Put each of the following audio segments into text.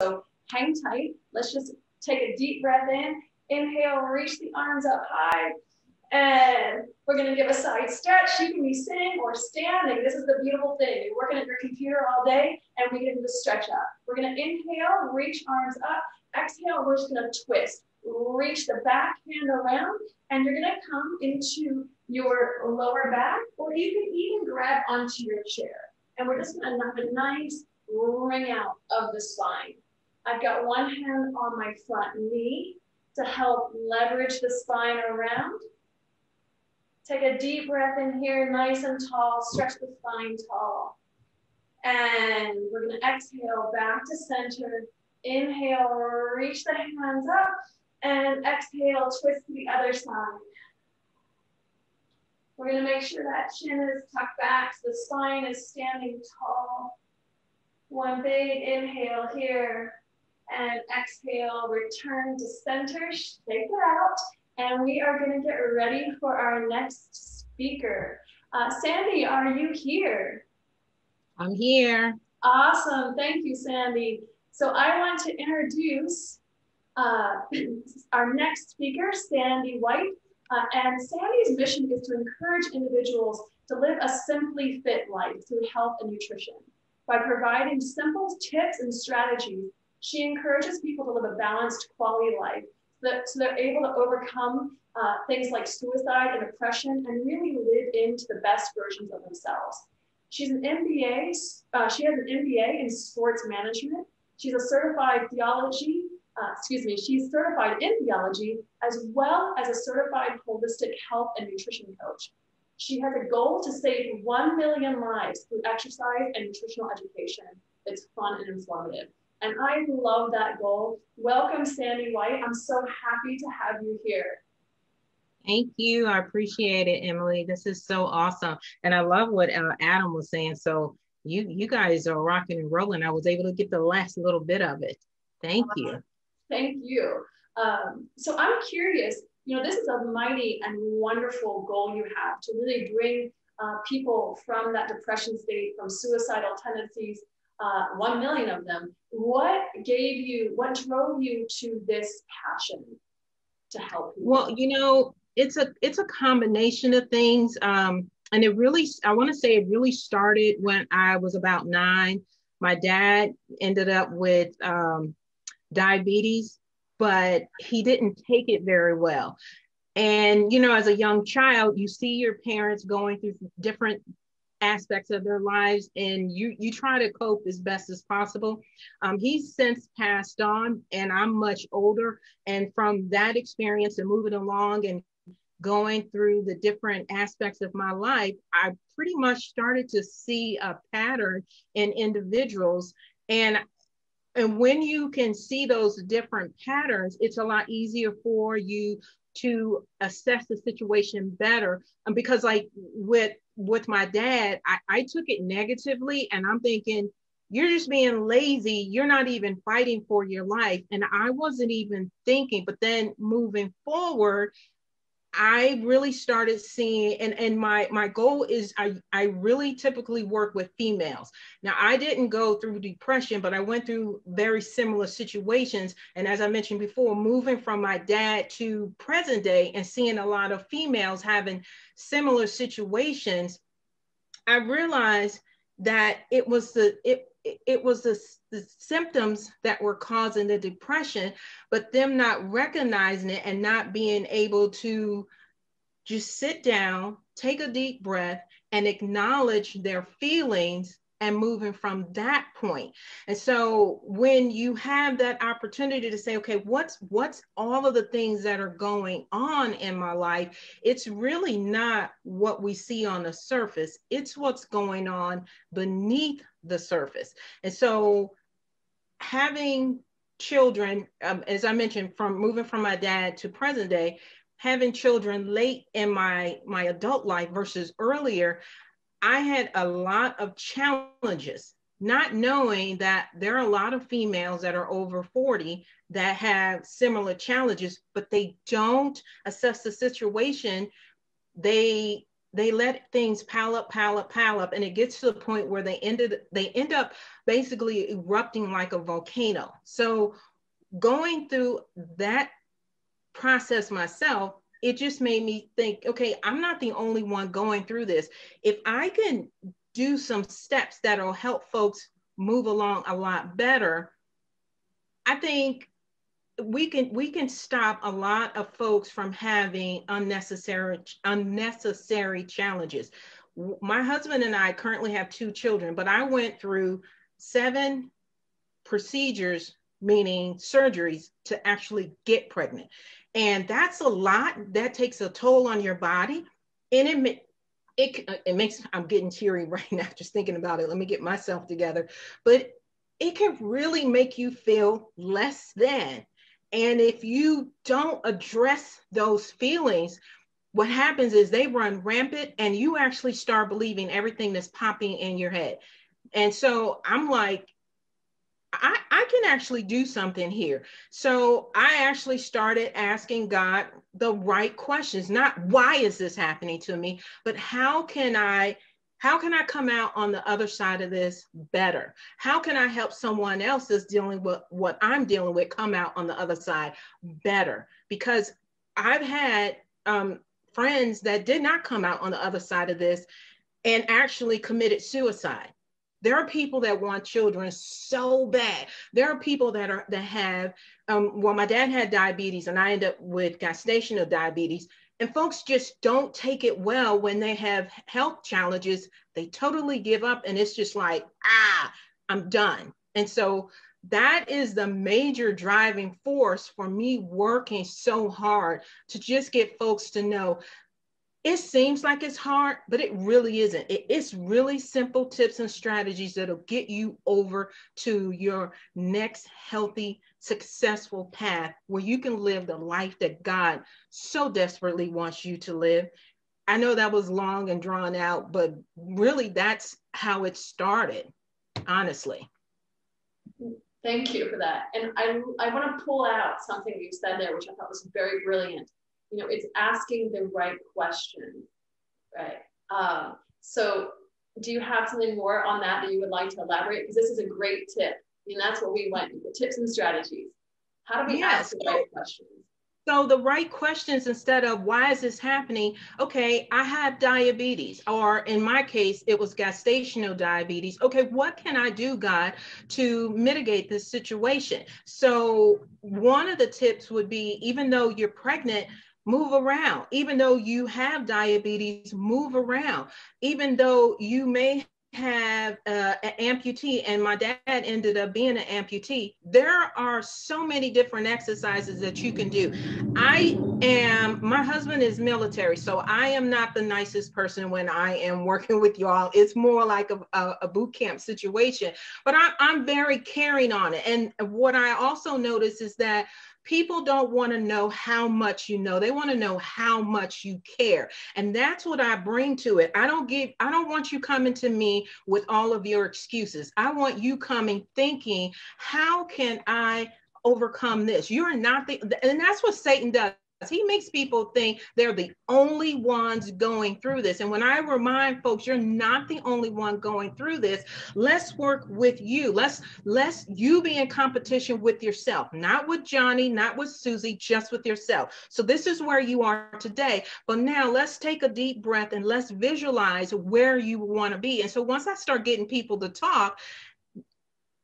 So hang tight. Let's just take a deep breath in. Inhale, reach the arms up high. And we're going to give a side stretch. You can be sitting or standing. This is the beautiful thing. You're working at your computer all day, and we get into the stretch up. We're going to inhale, reach arms up. Exhale, we're just going to twist. Reach the back hand around, and you're going to come into your lower back, or you can even grab onto your chair. And we're just going to have a nice wring out of the spine. I've got one hand on my front knee to help leverage the spine around. Take a deep breath in here, nice and tall, stretch the spine tall. And we're going to exhale back to center. Inhale, reach the hands up, and exhale, twist to the other side. We're going to make sure that chin is tucked back so the spine is standing tall. One big inhale here, and exhale, return to center, shake it out. And we are going to get ready for our next speaker. Sandy, are you here? I'm here. Awesome. Thank you, Sandy. So I want to introduce our next speaker, Sandy White. And Sandy's mission is to encourage individuals to live a simply fit life through health and nutrition. By providing simple tips and strategies, she encourages people to live a balanced quality life so they're able to overcome things like suicide and depression and really live into the best versions of themselves. She's an MBA. She has an MBA in sports management. She's a certified theology. She's certified in theology as well as a certified holistic health and nutrition coach. She has a goal to save 1 million lives through exercise and nutritional education. It's fun and informative. And I love that goal. Welcome, Sandy White. I'm so happy to have you here. Thank you. I appreciate it, Emily. This is so awesome. And I love what Adam was saying. So you guys are rocking and rolling. I was able to get the last little bit of it. Thank you. Thank you. So I'm curious, this is a mighty and wonderful goal you have to really bring people from that depression state, from suicidal tendencies, 1 million of them. What drove you to this passion to help people? Well, it's a combination of things. And I want to say it really started when I was about 9. My dad ended up with diabetes, but he didn't take it very well. And, as a young child, you see your parents going through different aspects of their lives, and you try to cope as best as possible. He's since passed on, and I'm much older. And from that experience and moving along and going through the different aspects of my life, I pretty much started to see a pattern in individuals. And when you can see those different patterns, it's a lot easier for you to assess the situation better. Because like with my dad, I took it negatively, and I'm thinking, you're just being lazy. You're not even fighting for your life. And I wasn't even thinking, but then moving forward, I really started seeing, and my goal is I really typically work with females. Now, I didn't go through depression, but I went through very similar situations. And as I mentioned before, moving from my dad to present day and seeing a lot of females having similar situations, I realized that it was the symptoms that were causing the depression, but them not recognizing it and not being able to just sit down, take a deep breath, and acknowledge their feelings and moving from that point. And so when you have that opportunity to say, okay, what's all of the things that are going on in my life? It's really not what we see on the surface. It's what's going on beneath the surface. And so having children, as I mentioned, from moving from my dad to present day, having children late in my adult life versus earlier, I had a lot of challenges, not knowing that there are a lot of females that are over 40 that have similar challenges, but they don't assess the situation. They they let things pile up, pile up, pile up, and it gets to the point where they end up basically erupting like a volcano. So going through that process myself, it just made me think, okay, I'm not the only one going through this. If I can do some steps that'll help folks move along a lot better, I think we can stop a lot of folks from having unnecessary challenges. My husband and I currently have 2 children, but I went through 7 procedures, meaning surgeries, to actually get pregnant. And that's a lot. That takes a toll on your body. And it makes, I'm getting teary right now just thinking about it. Let me get myself together. But it can really make you feel less than. And if you don't address those feelings, what happens is they run rampant and you actually start believing everything that's popping in your head. And so I'm like, I can actually do something here. So I actually started asking God the right questions, not why is this happening to me, but how can I come out on the other side of this better? How can I help someone else that's dealing with what I'm dealing with come out on the other side better? Because I've had friends that did not come out on the other side of this and actually committed suicide. There are people that want children so bad. There are people that have, well, my dad had diabetes and I ended up with gestational diabetes. And folks just don't take it well when they have health challenges. They totally give up and it's just like, I'm done. And so that is the major driving force for me working so hard to just get folks to know it seems like it's hard, but it really isn't. It's really simple tips and strategies that'll get you over to your next healthy, successful path where you can live the life that God so desperately wants you to live. I know that was long and drawn out, but really that's how it started, honestly. Thank you for that. And I want to pull out something you said there, which I thought was very brilliant. You know, it's asking the right question, right? So do you have something more on that you would like to elaborate? Because this is a great tip. And that's what we want, the tips and strategies. How do we ask the right questions? So the right questions, instead of why is this happening? Okay, I have diabetes, or in my case, it was gestational diabetes. Okay, what can I do, God, to mitigate this situation? So one of the tips would be, even though you're pregnant, move around. Even though you have diabetes, move around. Even though you may have an amputee, and my dad ended up being an amputee, there are so many different exercises that you can do. My husband is military, so I am not the nicest person when I am working with y'all. It's more like a boot camp situation, but I'm very caring on it. And what I also notice is that people don't want to know how much you know. They want to know how much you care. And that's what I bring to it. I don't want you coming to me with all of your excuses. I want you coming thinking, how can I overcome this? You're not and that's what Satan does. He makes people think they're the only ones going through this. And when I remind folks, you're not the only one going through this. Let's work with you. Let's you be in competition with yourself, not with Johnny, not with Susie, just with yourself. So this is where you are today. But now let's take a deep breath and let's visualize where you want to be. And so once I start getting people to talk,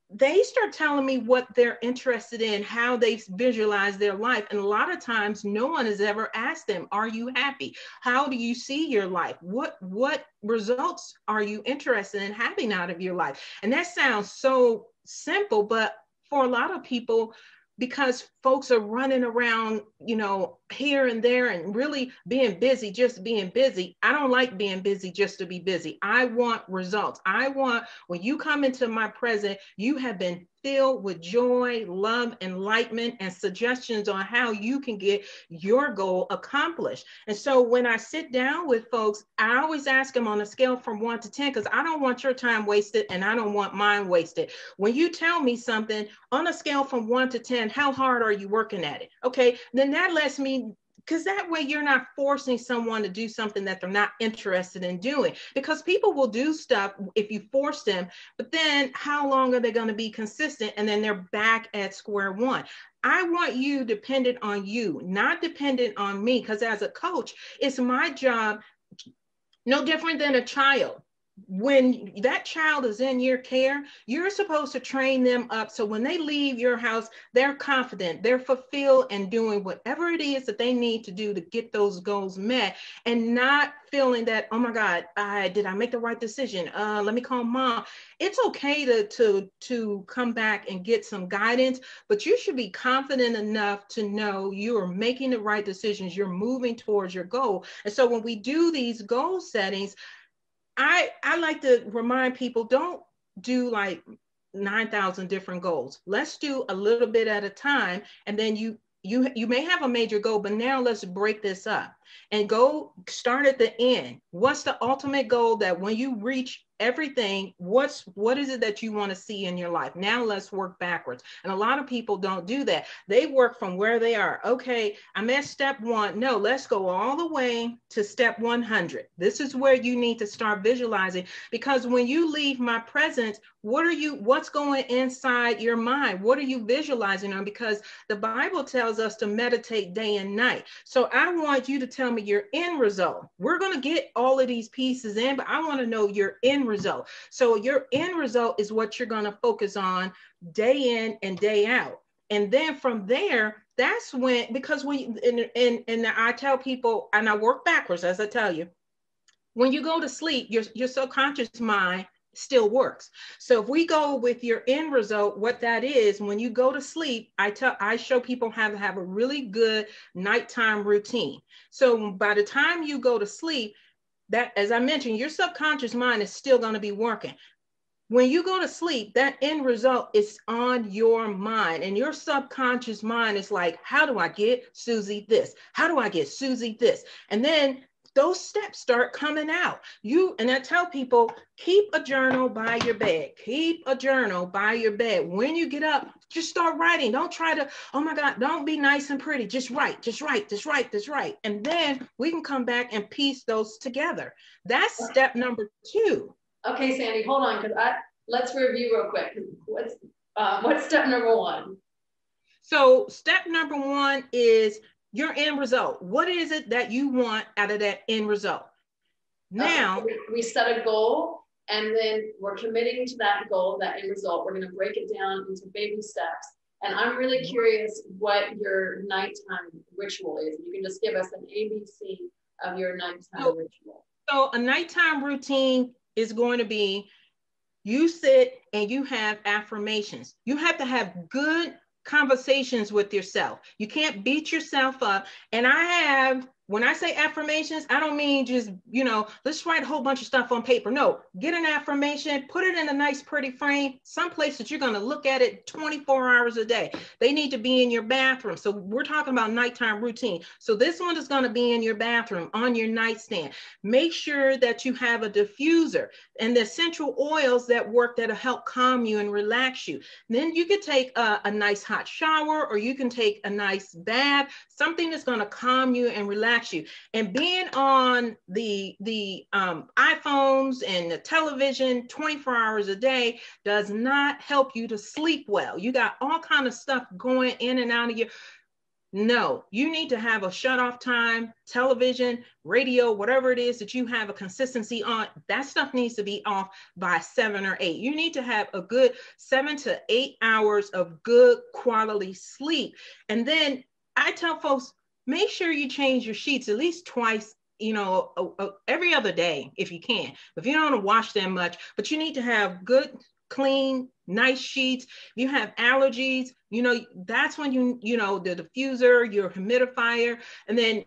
they start telling me what they're interested in, how they visualize their life. And a lot of times no one has ever asked them, are you happy? How do you see your life? What results are you interested in having out of your life? And that sounds so simple, but for a lot of people, because folks are running around, here and there and really being busy, just being busy. I don't like being busy just to be busy. I want results. I want, when you come into my presence, you have been filled with joy, love, enlightenment, and suggestions on how you can get your goal accomplished. And so when I sit down with folks, I always ask them on a scale from 1 to 10, because I don't want your time wasted and I don't want mine wasted. When you tell me something on a scale from 1 to 10, how hard are you working at it? Okay, then that lets me because that way you're not forcing someone to do something that they're not interested in doing, because people will do stuff if you force them, but then how long are they going to be consistent? And then they're back at square one. I want you dependent on you, not dependent on me, because as a coach, it's my job, no different than a child. When that child is in your care, you're supposed to train them up so when they leave your house, they're confident, they're fulfilled, and doing whatever it is that they need to do to get those goals met, and not feeling that, oh my God, did I make the right decision? Let me call mom. It's okay to come back and get some guidance, but you should be confident enough to know you are making the right decisions. You're moving towards your goal. And so when we do these goal settings, I like to remind people, don't do like 9,000 different goals. Let's do a little bit at a time. And then you may have a major goal, but now let's break this up and go start at the end. What's the ultimate goal that when you reach everything, what is it that you want to see in your life? Now let's work backwards. And a lot of people don't do that. They work from where they are. Okay, I'm at step 1. No, let's go all the way to step 100. This is where you need to start visualizing, because when you leave my presence, what's going inside your mind? What are you visualizing on? Because the Bible tells us to meditate day and night. So I want you to tell me your end result. We're going to get all of these pieces in, but I want to know your end result. So your end result is what you're going to focus on day in and day out. And then from there, that's when, because and I tell people, and I work backwards, as I tell you, when you go to sleep, your subconscious mind still works. So if we go with your end result, what that is, when you go to sleep, I show people how to have a really good nighttime routine. So by the time you go to sleep, that, as I mentioned, your subconscious mind is still going to be working. When you go to sleep, that end result is on your mind, and your subconscious mind is like, how do I get Susie this? How do I get Susie this? And then those steps start coming out. And I tell people, keep a journal by your bed. Keep a journal by your bed. When you get up, just start writing. Don't try to, oh my God, don't be nice and pretty. Just write. And then we can come back and piece those together. That's step number 2. Okay, Sandy, hold on, because let's review real quick. What's step number 1? So step number 1 is your end result. What is it that you want out of that end result? Now, we set a goal, and then we're committing to that goal, that end result. We're going to break it down into baby steps. And I'm really curious what your nighttime ritual is. You can just give us an ABC of your nighttime ritual. So a nighttime routine is going to be, you sit and you have affirmations. You have to have good conversations with yourself. You can't beat yourself up. And when I say affirmations, I don't mean just, let's write a whole bunch of stuff on paper. No, get an affirmation, put it in a nice, pretty frame, someplace that you're going to look at it 24 hours a day. They need to be in your bathroom. So we're talking about nighttime routine. So this one is going to be in your bathroom, on your nightstand. Make sure that you have a diffuser and the essential oils that'll help calm you and relax you. Then you could take a nice hot shower, or you can take a nice bath, something that's going to calm you and relax you. And being on the iPhones and the television 24 hours a day does not help you to sleep well. You got all kind of stuff going in and out of you. No, you need to have a shut off time, television, radio, whatever it is that you have a consistency on. That stuff needs to be off by 7 or 8. You need to have a good 7 to 8 hours of good quality sleep. And then I tell folks, make sure you change your sheets at least twice, every other day if you can. If you don't want to wash them much, but you need to have good, clean, nice sheets. If you have allergies, that's when the diffuser, your humidifier, and then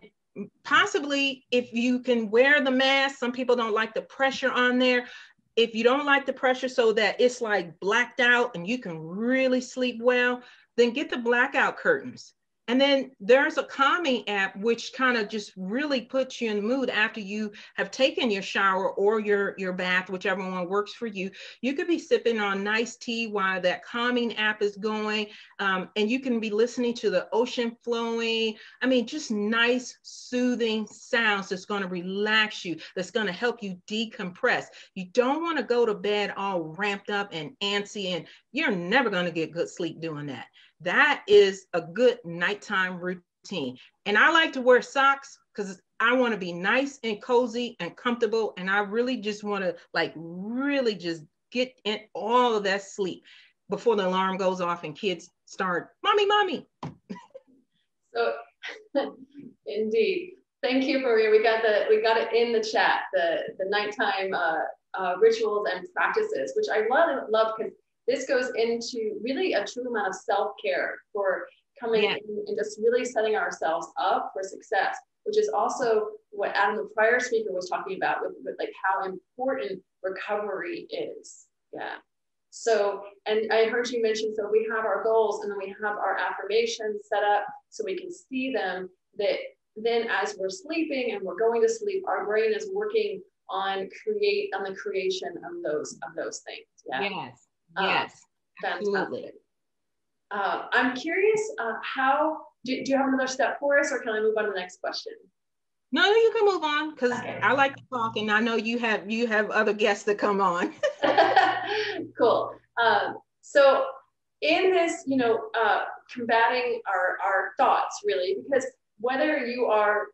possibly if you can wear the mask. Some people don't like the pressure on there. If you don't like the pressure so that it's like blacked out and you can really sleep well, then get the blackout curtains. And then there's a calming app, which kind of just really puts you in the mood after you have taken your shower or your bath, whichever one works for you. You could be sipping on nice tea while that calming app is going. And you can be listening to the ocean flowing. I mean, just nice, soothing sounds that's going to relax you, that's going to help you decompress. You don't want to go to bed all ramped up and antsy, and you're never going to get good sleep doing that. That is a good nighttime routine. And I like to wear socks because I want to be nice and cozy and comfortable. And I really just want to like really just get in all of that sleep before the alarm goes off and kids start, mommy, mommy. So indeed. Thank you, Maria. We got it in the chat, the nighttime rituals and practices, which I love because this goes into really a true amount of self-care for coming in and just really setting ourselves up for success, which is also what Adam, the prior speaker, was talking about with like how important recovery is. Yeah. So, and I heard you mention, so we have our goals and then we have our affirmations set up so we can see them, that then as we're sleeping and we're going to sleep, our brain is working on the creation of those things. Yeah. Yes. Yes, absolutely. I'm curious, how do you have another step for us, or can I move on to the next question? No, you can move on because I like to talk, and I know you have other guests that come on. Cool. So in this, combating our thoughts, really, because whether you are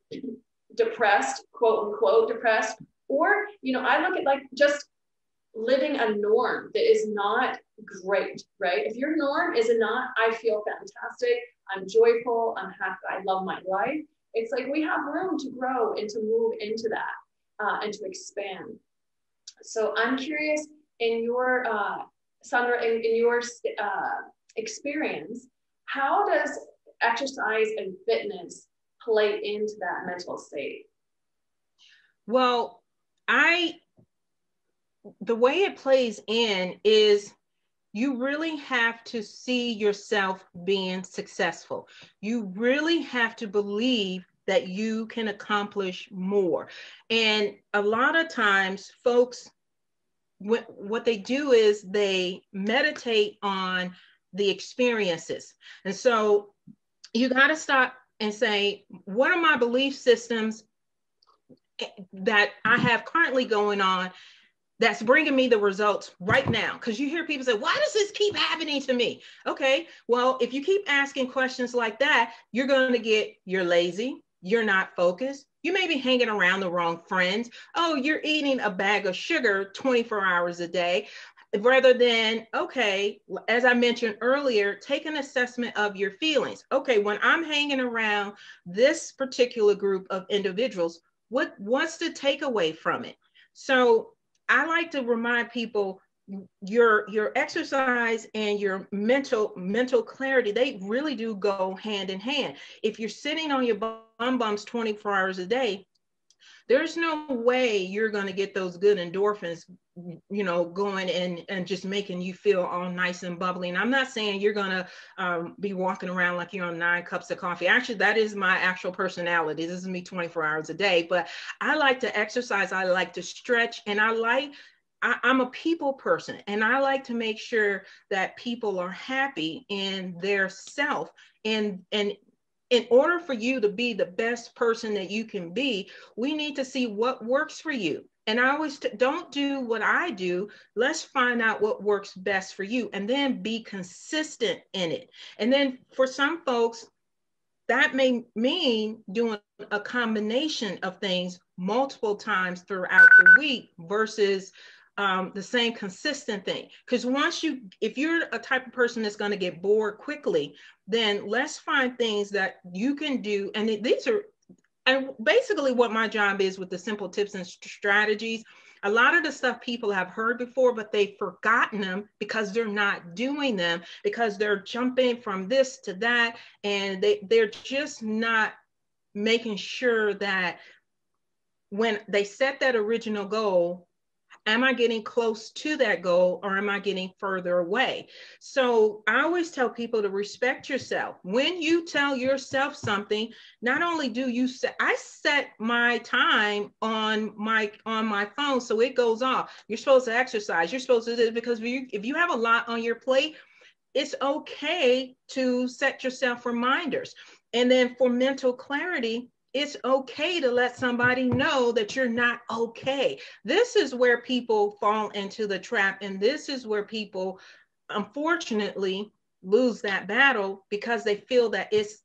depressed, quote unquote depressed, or I look at like just living a norm that is not great, right? If your norm is not, I feel fantastic, I'm joyful, I'm happy, I love my life, it's like we have room to grow and to move into that and to expand. So I'm curious, in your, Sandra, in your experience, how does exercise and fitness play into that mental state? Well, the way it plays in is you really have to see yourself being successful. You really have to believe that you can accomplish more. And a lot of times folks, what they do is they meditate on the experiences. And so you got to stop and say, what are my belief systems that I have currently going on that's bringing me the results right now? Because you hear people say, why does this keep happening to me? Okay, well, if you keep asking questions like that, you're going to get, you're lazy, you're not focused, you may be hanging around the wrong friends. Oh, you're eating a bag of sugar 24 hours a day, rather than, okay, as I mentioned earlier, take an assessment of your feelings. Okay, when I'm hanging around this particular group of individuals, what's the takeaway from it? So I like to remind people, your exercise and your mental clarity, they really do go hand in hand. If you're sitting on your bums 24 hours a day, there's no way you're going to get those good endorphins, going and just making you feel all nice and bubbly. And I'm not saying you're going to be walking around like you're on 9 cups of coffee. Actually, that is my actual personality. This is me 24 hours a day, but I like to exercise. I like to stretch, and I'm a people person, and I like to make sure that people are happy in their self. And in order for you to be the best person that you can be, we need to see what works for you. And I always don't do what I do. Let's find out what works best for you and then be consistent in it. And then for some folks, that may mean doing a combination of things multiple times throughout the week versus the same consistent thing. Because if you're a type of person that's going to get bored quickly, then let's find things that you can do. And and basically what my job is with the simple tips and strategies. A lot of the stuff people have heard before, but they've forgotten them because they're not doing them, because they're jumping from this to that. And they're just not making sure that when they set that original goal, am I getting close to that goal or am I getting further away? So I always tell people to respect yourself. When you tell yourself something, not only do you set, I set my time on my phone so it goes off. You're supposed to exercise. You're supposed to do this, because if you have a lot on your plate, it's okay to set yourself reminders. And then for mental clarity, it's okay to let somebody know that you're not okay. This is where people fall into the trap. And this is where people, unfortunately, lose that battle, because they feel that it's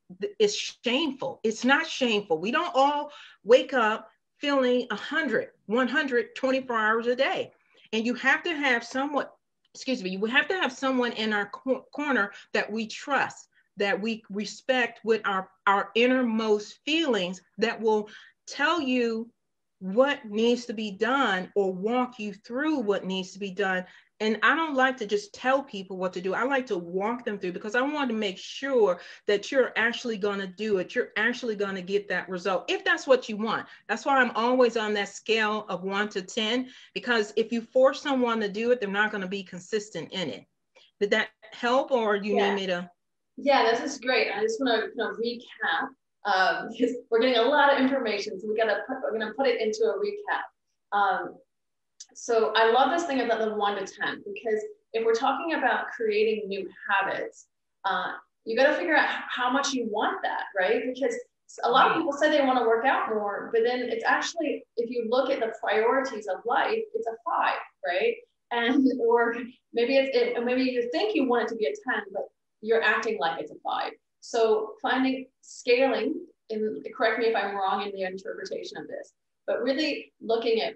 shameful. It's not shameful. We don't all wake up feeling 124 hours a day. And you have to have you have to have someone in our corner that we trust, that we respect with our innermost feelings, that will tell you what needs to be done or walk you through what needs to be done. And I don't like to just tell people what to do. I like to walk them through, because I want to make sure that you're actually going to do it. You're actually going to get that result, if that's what you want. That's why I'm always on that scale of 1 to 10, because if you force someone to do it, they're not going to be consistent in it. Did that help, or do you need me to? Yeah, this is great. I just want to recap, because we're getting a lot of information, so we're gonna put it into a recap. So I love this thing about the 1 to 10, because if we're talking about creating new habits, you got to figure out how much you want that, right? Because a lot of people say they want to work out more, but then it's actually, if you look at the priorities of life, it's a 5, right? And or maybe maybe you think you want it to be a 10, but you're acting like it's a 5. So finding scaling, and correct me if I'm wrong in the interpretation of this, but really looking at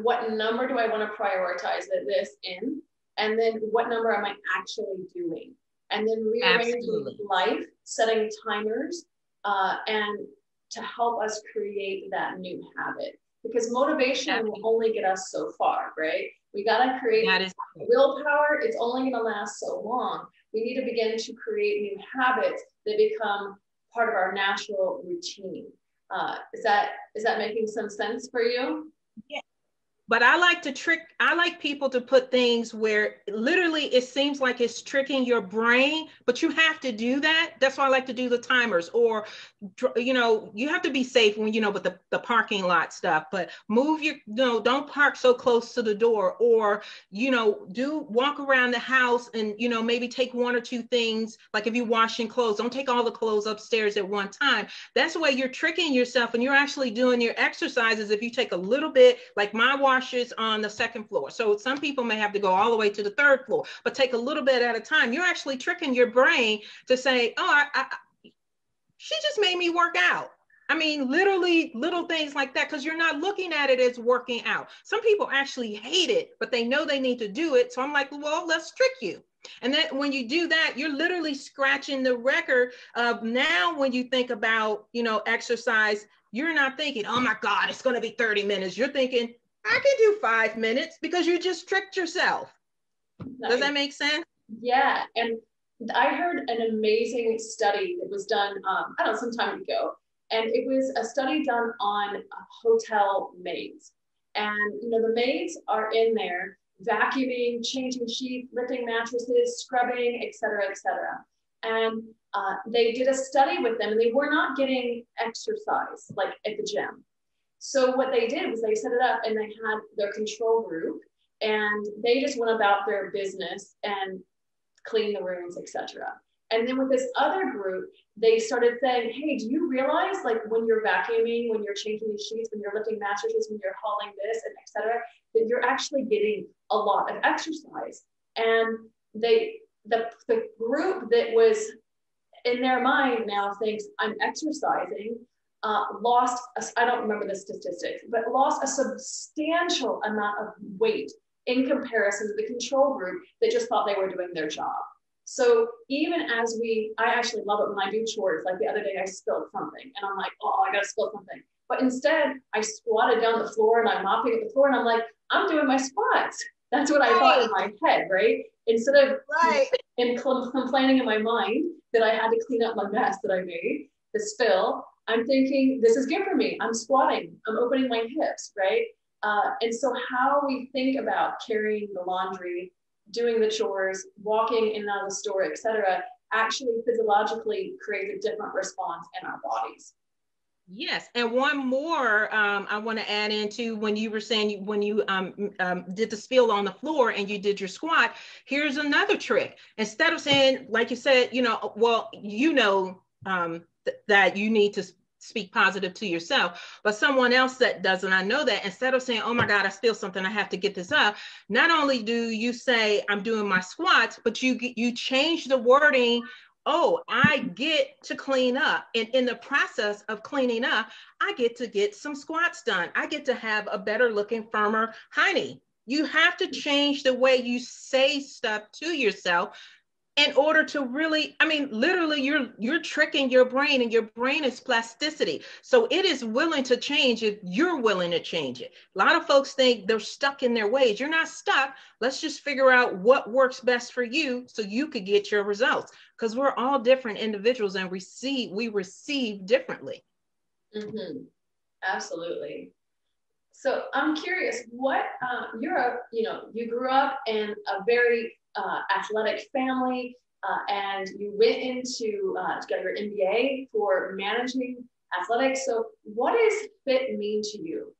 what number do I want to prioritize this in, and then what number am I actually doing, and then rearranging life, setting timers, and to help us create that new habit, because motivation will only get us so far, right? We got to create willpower. It's only going to last so long. We need to begin to create new habits that become part of our natural routine. Is that making some sense for you? Yeah. But I like people to put things where literally it seems like it's tricking your brain, but you have to do that. That's why I like to do the timers, or, you have to be safe when, with the parking lot stuff, but don't park so close to the door, or, walk around the house and, maybe take 1 or 2 things. Like if you're washing clothes, don't take all the clothes upstairs at one time. That's the way you're tricking yourself, and you're actually doing your exercises. If you take a little bit, like my washers on the 2nd floor. So some people may have to go all the way to the 3rd floor, but take a little bit at a time. You're actually tricking your brain to say, oh, she just made me work out. I mean, literally little things like that, because you're not looking at it as working out. Some people actually hate it, but they know they need to do it. So I'm like, well, let's trick you. And then when you do that, you're literally scratching the record of now when you think about, exercise, you're not thinking, oh my God, it's going to be 30 minutes. You're thinking, I can do 5 minutes, because you just tricked yourself. Nice. Does that make sense? Yeah. And I heard an amazing study that was done, some time ago. And it was a study done on hotel maids. And, the maids are in there vacuuming, changing sheets, lifting mattresses, scrubbing, et cetera, et cetera. And they did a study with them, and they were not getting exercise like at the gym. So what they did was they set it up, and they had their control group, and they just went about their business and cleaned the rooms, etc. And then with this other group, they started saying, hey, do you realize, like, when you're vacuuming, when you're changing the sheets, when you're lifting mattresses, when you're hauling this, and etc., that you're actually getting a lot of exercise. And the group that was in their mind now thinks I'm exercising, lost, I don't remember the statistics, but lost a substantial amount of weight in comparison to the control group that just thought they were doing their job. So even as I actually love it when I do chores. Like the other day I spilled something and I'm like, oh, I gotta spill something. But instead I squatted down the floor and I'm mopping at the floor and I'm like, I'm doing my squats. That's what I thought in my head, right? Instead of complaining in my mind that I had to clean up my mess that I made, the spill, I'm thinking, this is good for me. I'm squatting. I'm opening my hips, right? And so how we think about carrying the laundry, doing the chores, walking in and out of the store, etc., actually physiologically creates a different response in our bodies. Yes, and one more I want to add into when you were saying when you did the spill on the floor and you did your squat. Here's another trick. Instead of saying, like you said, well, that you need to speak positive to yourself, but someone else that doesn't, I know that instead of saying, oh my God, I spilled something, I have to get this up. Not only do you say, I'm doing my squats, but you change the wording. Oh, I get to clean up. And in the process of cleaning up, I get to get some squats done. I get to have a better looking, firmer hiney. You have to change the way you say stuff to yourself in order to really, I mean, literally you're tricking your brain, and your brain is plasticity. So it is willing to change if you're willing to change it. A lot of folks think they're stuck in their ways. You're not stuck. Let's just figure out what works best for you so you could get your results, because we're all different individuals and we receive differently. Mm-hmm. Absolutely. So I'm curious, what you grew up in a very athletic family, and you went into to get your MBA for managing athletics. So what does fit mean to you?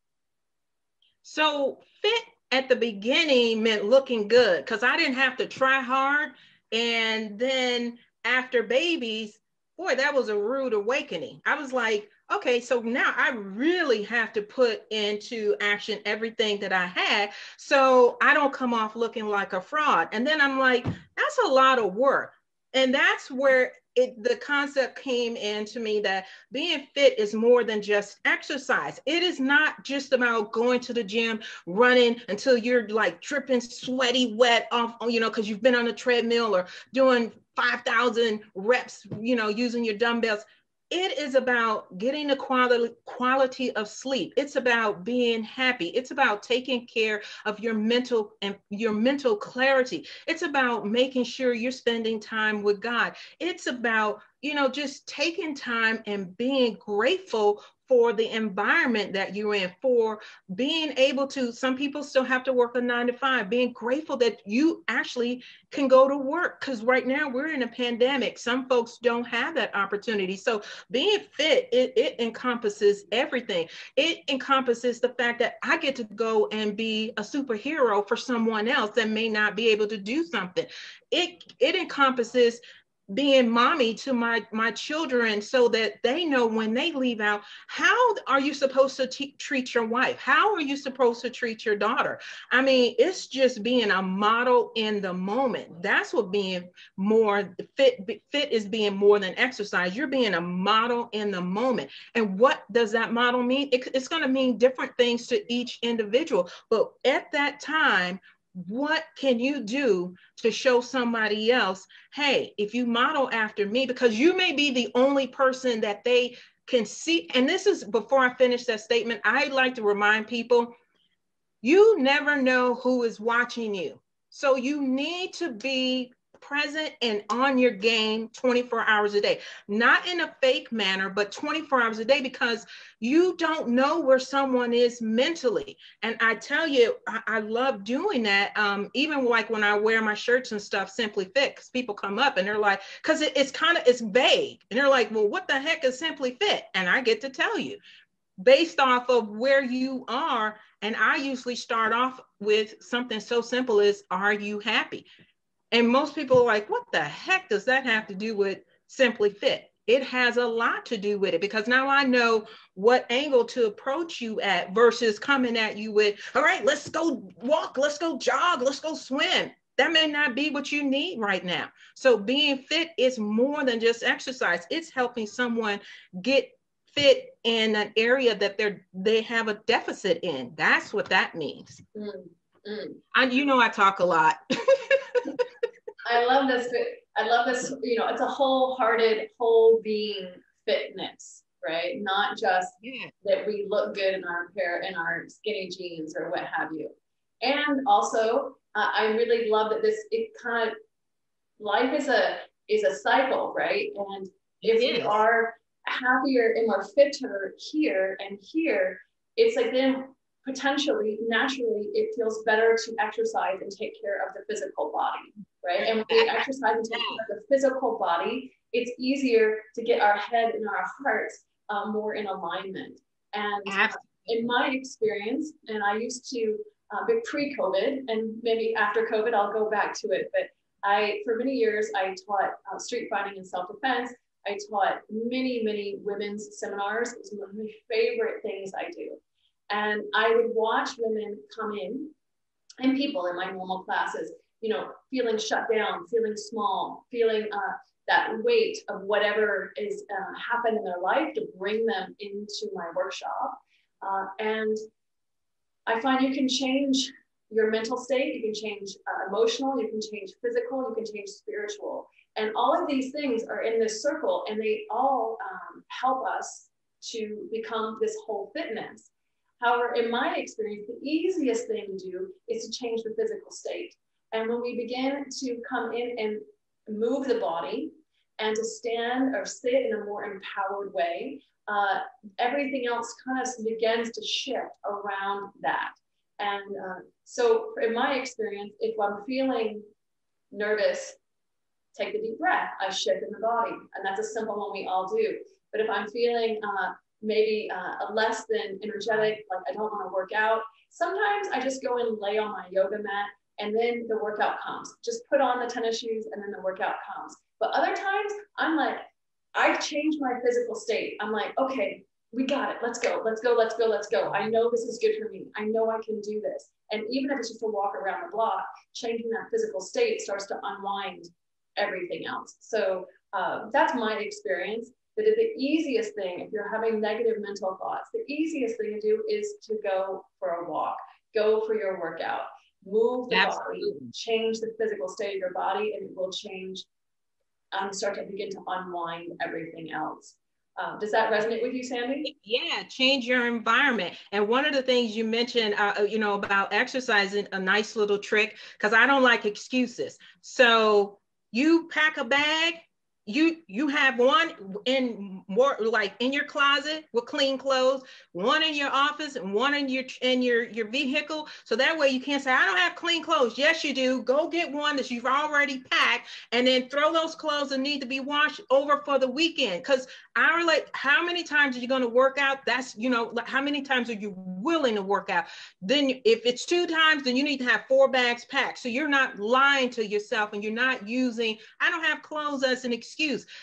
So fit at the beginning meant looking good, because I didn't have to try hard. And then after babies, boy, that was a rude awakening. I was like, okay, so now I really have to put into action everything that I had so I don't come off looking like a fraud. And then I'm like, that's a lot of work. And that's where the concept came into me that being fit is more than just exercise. It is not just about going to the gym, running until you're like dripping, sweaty, wet off, because you've been on a treadmill or doing 5,000 reps, using your dumbbells. It is about getting the quality of sleep. It's about being happy. It's about taking care of your mental clarity. It's about making sure you're spending time with God. It's about, just taking time and being grateful for the environment that you're in, for being able to, some people still have to work a 9 to 5, being grateful that you actually can go to work. Because right now we're in a pandemic. Some folks don't have that opportunity. So being fit, it encompasses everything. It encompasses the fact that I get to go and be a superhero for someone else that may not be able to do something. It encompasses being mommy to my children, so that they know when they leave out, how are you supposed to treat your wife? How are you supposed to treat your daughter? I mean, it's just being a model in the moment. That's what being more fit is, being more than exercise. You're being a model in the moment. And what does that model mean? It's going to mean different things to each individual. But at that time, what can you do to show somebody else, hey, if you model after me, because you may be the only person that they can see. And this is, before I finish that statement, I like to remind people, you never know who is watching you. So you need to be present and on your game 24 hours a day, not in a fake manner, but 24 hours a day, because you don't know where someone is mentally. And I tell you, I love doing that. Even like when I wear my shirts and stuff, Simply Fit, because people come up and they're like, because it's vague. And they're like, well, what the heck is Simply Fit? And I get to tell you, based off of where you are. And I usually start off with something so simple as, are you happy? And most people are like, what the heck does that have to do with Simply Fit? It has a lot to do with it, because now I know what angle to approach you at versus coming at you with, all right, let's go walk, let's go jog, let's go swim. That may not be what you need right now. So being fit is more than just exercise. It's helping someone get fit in an area that they have a deficit in. That's what that means. I talk a lot. I love this. It's a wholehearted, whole being fitness, right? Not just that we look good in our skinny jeans or what have you. And also, I really love that life is a cycle, right? And if we are happier and more fitter here and here, it's like then potentially, naturally, it feels better to exercise and take care of the physical body, right? And when we exercise and take care of the physical body, it's easier to get our head and our hearts more in alignment. And in my experience, and I used to, pre-COVID, and maybe after COVID, I'll go back to it, but for many years, I taught street fighting and self-defense. I taught many, many women's seminars. It was one of my favorite things I do. And I would watch women come in, and people in my normal classes, you know, feeling shut down, feeling small, feeling that weight of whatever is happened in their life to bring them into my workshop. And I find you can change your mental state, you can change emotional, you can change physical, you can change spiritual. And all of these things are in this circle, and they all help us to become this whole fitness. However, in my experience, the easiest thing to do is to change the physical state. And when we begin to come in and move the body and to stand or sit in a more empowered way, everything else kind of begins to shift around that. And so in my experience, if I'm feeling nervous, take a deep breath, I shift in the body. And that's a simple one we all do. But if I'm feeling maybe less than energetic, like I don't want to work out, sometimes I just go and lay on my yoga mat, and then the workout comes. Just put on the tennis shoes and then the workout comes. But other times I'm like, I change my physical state. I'm like, okay, we got it. Let's go, let's go, let's go, let's go. I know this is good for me. I know I can do this. And even if it's just a walk around the block, changing that physical state starts to unwind everything else. So that's my experience. That is the easiest thing, if you're having negative mental thoughts, the easiest thing to do is to go for a walk, go for your workout, move the body, change the physical state of your body, and it will change, start to begin to unwind everything else. Does that resonate with you, Sandy? Yeah, change your environment. And one of the things you mentioned, you know, about exercising, a nice little trick, because I don't like excuses. So you pack a bag, you have one in more like in your closet with clean clothes, one in your office, and one in your vehicle. So that way you can't say, I don't have clean clothes. Yes, you do. Go get one that you've already packed, and then throw those clothes that need to be washed over for the weekend. Because I relate, how many times are you going to work out? That's, you know, how many times are you willing to work out? Then if it's 2 times, then you need to have 4 bags packed. So you're not lying to yourself, and you're not using, I don't have clothes as an excuse.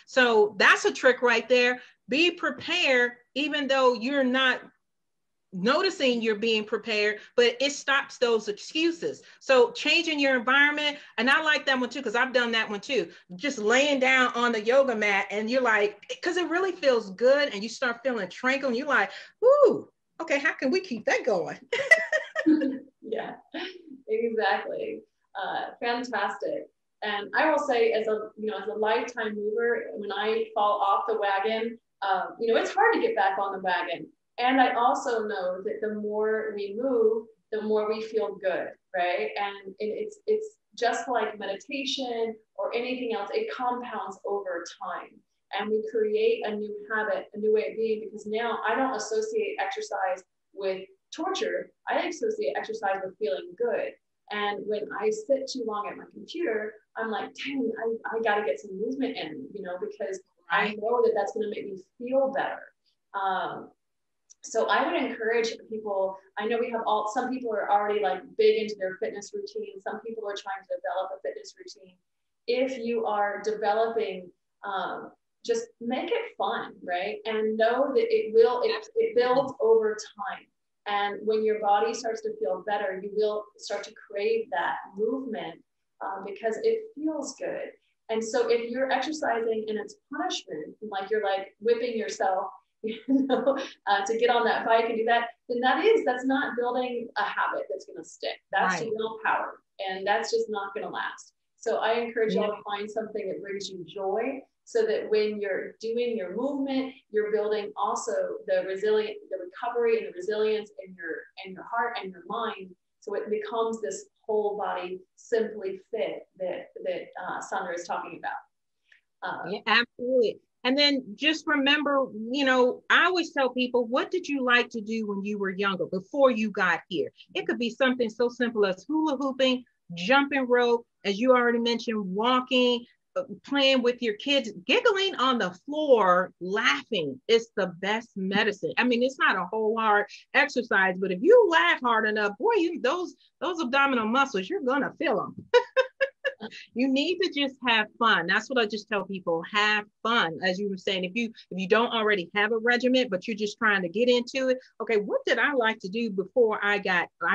So that's a trick right there. Be prepared, even though you're not noticing you're being prepared, but it stops those excuses. So changing your environment, and I like that one too, because I've done that one too. Just laying down on the yoga mat, and you're like, because it really feels good, and you start feeling tranquil, and you're like, ooh, okay, how can we keep that going? Yeah, exactly. Fantastic. And I will say, as a lifetime mover, when I fall off the wagon, it's hard to get back on the wagon. And I also know that the more we move, the more we feel good, right? And it's just like meditation or anything else, it compounds over time. And we create a new habit, a new way of being, because now I don't associate exercise with torture. I associate exercise with feeling good. And when I sit too long at my computer, I'm like, dang, I got to get some movement in, because I know that that's going to make me feel better. So I would encourage people. I know we have some people are already like big into their fitness routine. Some people are trying to develop a fitness routine. If you are developing, just make it fun, right? And know that it builds over time. And when your body starts to feel better, you will start to crave that movement because it feels good. And so if you're exercising and it's punishment, like you're like whipping yourself, to get on that bike and do that, then that's not building a habit that's going to stick. That's willpower, and that's just not going to last. So I encourage y'all to find something that brings you joy, so that when you're doing your movement, you're building also the recovery and the resilience in your heart and your mind. So it becomes this whole body Simply Fit that Sandra is talking about. Yeah, absolutely. And then just remember, I always tell people, what did you like to do when you were younger before you got here? It could be something so simple as hula hooping, jumping rope, as you already mentioned, walking, playing with your kids, giggling on the floor, laughing. It's the best medicine. I mean, it's not a whole hard exercise, but if you laugh hard enough, boy, those abdominal muscles, you're gonna feel them. You need to just have fun. That's what I just tell people. Have fun. As you were saying, if you don't already have a regiment, but you're just trying to get into it, okay, what did I like to do before I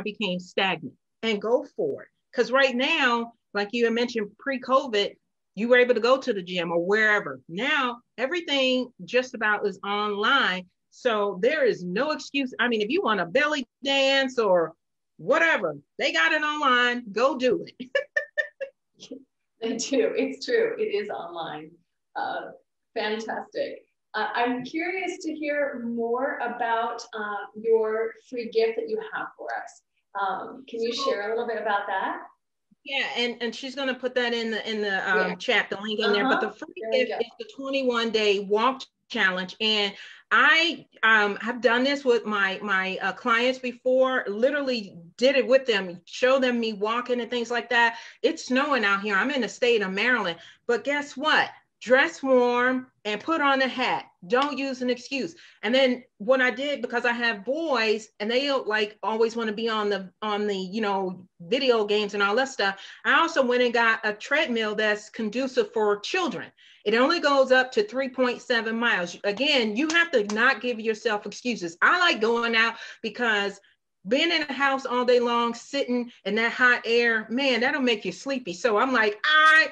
became stagnant? And go for it. Because right now, like you had mentioned, pre-COVID, you were able to go to the gym or wherever. Now everything just about is online. So there is no excuse. I mean, if you want a belly dance or whatever, they got it online. Go do it. They do. It's true. It is online. Fantastic. I'm curious to hear more about your free gift that you have for us. Can you share a little bit about that? Yeah, and she's gonna put that in the chat, the link in there. But the free gift is the 21-day walk challenge, and I have done this with my clients before. Literally did it with them, show them me walking and things like that. It's snowing out here. I'm in the state of Maryland, but guess what? Dress warm and put on a hat. Don't use an excuse. And then what I did, because I have boys and they like always want to be on the video games and all that stuff, I also went and got a treadmill that's conducive for children. It only goes up to 3.7 miles. Again, you have to not give yourself excuses. I like going out because being in the house all day long, sitting in that hot air, man, that'll make you sleepy. So I'm like,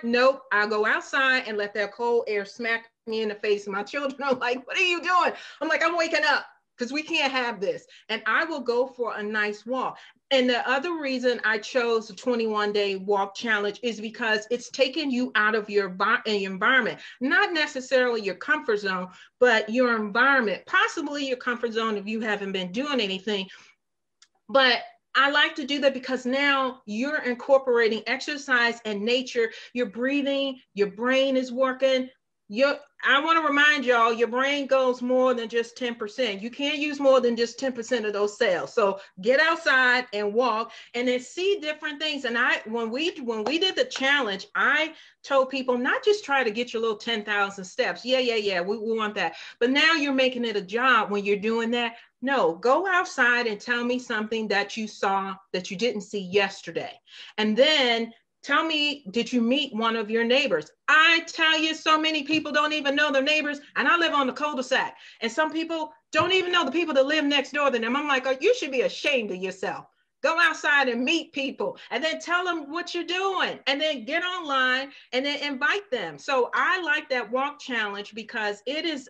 nope, I'll go outside and let that cold air smack me in the face. And my children are like, what are you doing? I'm like, I'm waking up because we can't have this. And I will go for a nice walk. And the other reason I chose the 21-day walk challenge is because it's taking you out of your environment, not necessarily your comfort zone, but your environment, possibly your comfort zone if you haven't been doing anything. But I like to do that because now you're incorporating exercise and nature. You're breathing, your brain is working. I want to remind y'all, your brain goes more than just 10%. You can't use more than just 10% of those cells. So get outside and walk and then see different things. And when we did the challenge, I told people not just try to get your little 10,000 steps. Yeah. We want that. But now you're making it a job when you're doing that. No, go outside and tell me something that you saw that you didn't see yesterday. And then tell me, did you meet one of your neighbors? I tell you, so many people don't even know their neighbors. And I live on the cul-de-sac. And some people don't even know the people that live next door to them. I'm like, oh, you should be ashamed of yourself. Go outside and meet people and then tell them what you're doing and then get online and then invite them. So I like that walk challenge because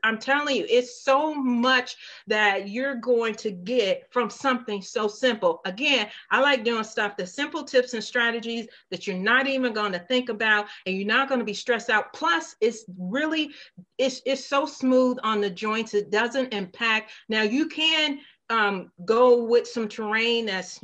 I'm telling you, it's so much that you're going to get from something so simple. Again, I like doing stuff, the simple tips and strategies that you're not even going to think about and you're not going to be stressed out. Plus, it's so smooth on the joints. It doesn't impact. Now you can go with some terrain that's,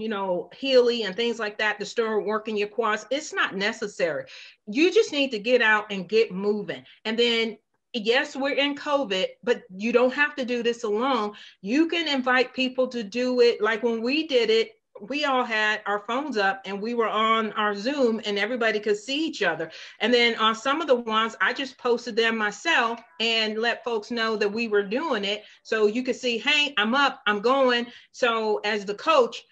hilly and things like that to start working your quads. It's not necessary. You just need to get out and get moving. And then, yes, we're in COVID, but you don't have to do this alone. You can invite people to do it. Like when we did it, we all had our phones up and we were on our Zoom and everybody could see each other. And then on some of the ones, I just posted them myself and let folks know that we were doing it. So you could see, hey, I'm up, I'm going. So as the coach,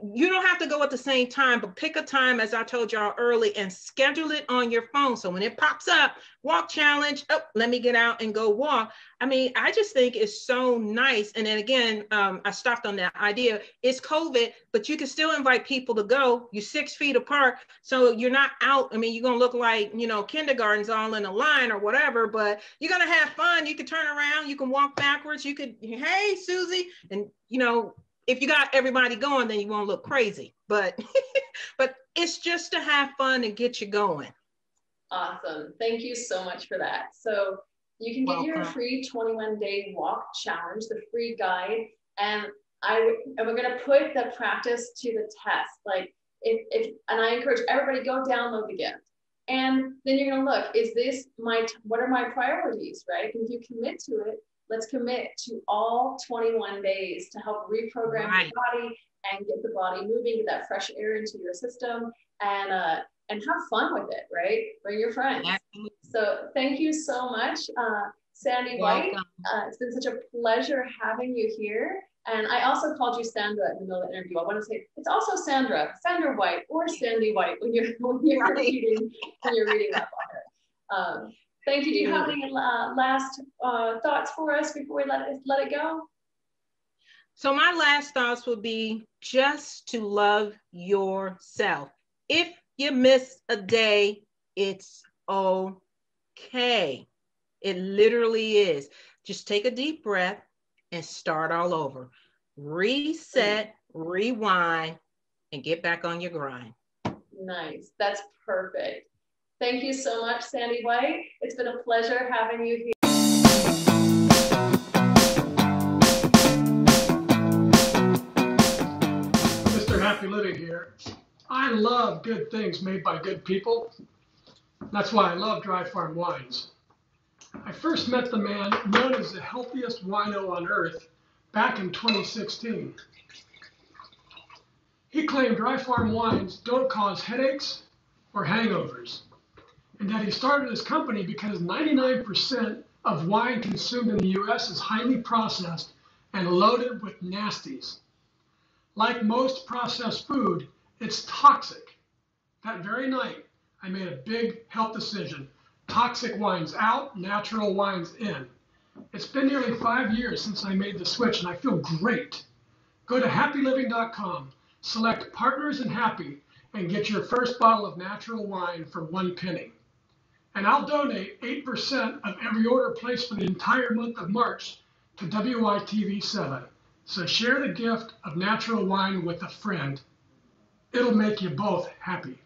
you don't have to go at the same time, but pick a time, as I told y'all early, and schedule it on your phone. So when it pops up, walk challenge, let me get out and go walk. I mean, I just think it's so nice. And then again, I stopped on that idea. It's COVID, but you can still invite people to go. You're 6 feet apart. So you're not out. I mean, you're going to look like, kindergarten's all in a line or whatever, but you're going to have fun. You can turn around. You can walk backwards. You could, hey, Susie, and, if you got everybody going, then you won't look crazy. But but it's just to have fun and get you going. Awesome. Thank you so much for that. So you can get your free 21-day walk challenge, the free guide. And we're going to put the practice to the test. Like and I encourage everybody, go download the gift. And then you're going to look, is this what are my priorities, right? And if you commit to it, let's commit to all 21 days to help reprogram your body and get the body moving, get that fresh air into your system, and have fun with it, right? Bring your friends. Absolutely. So thank you so much, Sandy White. It's been such a pleasure having you here. And I also called you Sandra in the middle of the interview. I want to say it's also Sandra White, or Sandy White when you're reading that blogger. Thank you. Do you have any last thoughts for us before we let it go? So my last thoughts would be just to love yourself. If you miss a day, it's okay. It literally is. Just take a deep breath and start all over. Reset, rewind, and get back on your grind. Nice. That's perfect. Thank you so much, Sandy White. It's been a pleasure having you here. Mr. Happy Living here. I love good things made by good people. That's why I love Dry Farm Wines. I first met the man known as the healthiest wino on earth back in 2016. He claimed Dry Farm Wines don't cause headaches or hangovers, and that he started his company because 99% of wine consumed in the US is highly processed and loaded with nasties. Like most processed food, it's toxic. That very night, I made a big health decision. Toxic wines out, natural wines in. It's been nearly 5 years since I made the switch, and I feel great. Go to happyliving.com, select Partners in Happy, and get your first bottle of natural wine for 1 penny. And I'll donate 8% of every order placed for the entire month of March to WYTV7. So share the gift of natural wine with a friend. It'll make you both happy.